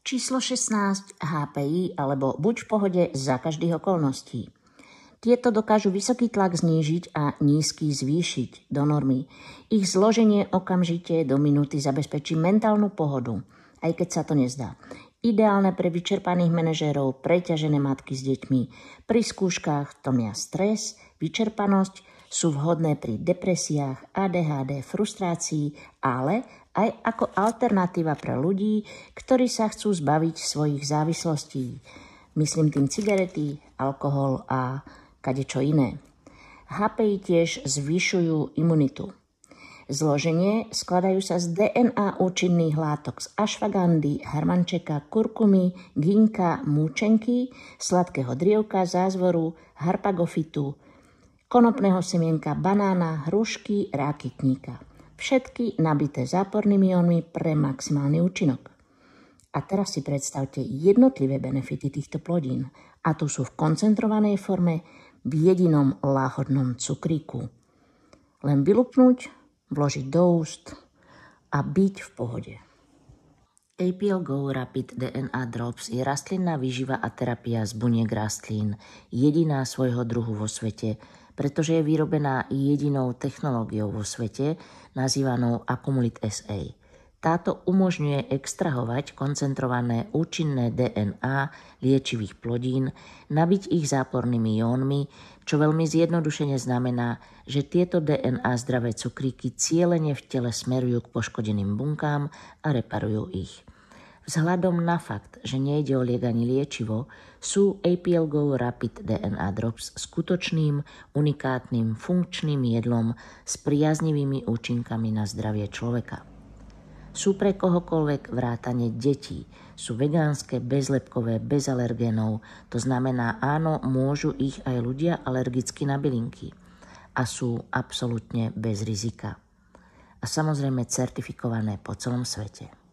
Číslo 16 HPI alebo buď v pohode za každých okolností. Tieto dokážu vysoký tlak znížiť a nízky zvýšiť do normy. Ich zloženie okamžite do minúty zabezpečí mentálnu pohodu, aj keď sa to nezdá. Ideálne pre vyčerpaných manažérov, preťažené matky s deťmi. Pri skúškach tlmia stres, vyčerpanosť, sú vhodné pri depresiách, ADHD, frustrácii, ale aj ako alternatíva pre ľudí, ktorí sa chcú zbaviť svojich závislostí. Myslím tým cigarety, alkohol a kadečo iné. HPI tiež zvyšujú imunitu. Zloženie skladajú sa z DNA účinných látok z ašvagandy, harmančeka, kurkumy, ginka, múčenky, sladkého drievka, zázvoru, harpagofitu, konopného semienka, banána, hrušky, rákytníka. Všetky nabité zápornými jónmi pre maximálny účinok. A teraz si predstavte jednotlivé benefity týchto plodín. A tu sú v koncentrovanej forme v jedinom láhodnom cukríku. Len vylupnúť, vložiť do úst a byť v pohode. APL Go Rapid DNA Drops je rastlinná výživa a terapia z buniek rastlín, jediná svojho druhu vo svete, pretože je vyrobená jedinou technológiou vo svete, nazývanou Accumulit SA. Táto umožňuje extrahovať koncentrované účinné DNA liečivých plodín, nabiť ich zápornými jónmi, čo veľmi zjednodušene znamená, že tieto DNA zdravé cukríky cielene v tele smerujú k poškodeným bunkám a reparujú ich. Vzhľadom na fakt, že nejde o liek ani liečivo, sú APL Go Rapid DNA Drops skutočným, unikátnym, funkčným jedlom s priaznivými účinkami na zdravie človeka. Sú pre kohokoľvek vrátane detí. Sú vegánske, bezlepkové, bez alergénov. To znamená, áno, môžu ich aj ľudia alergicky na bylinky. A sú absolútne bez rizika. A samozrejme certifikované po celom svete.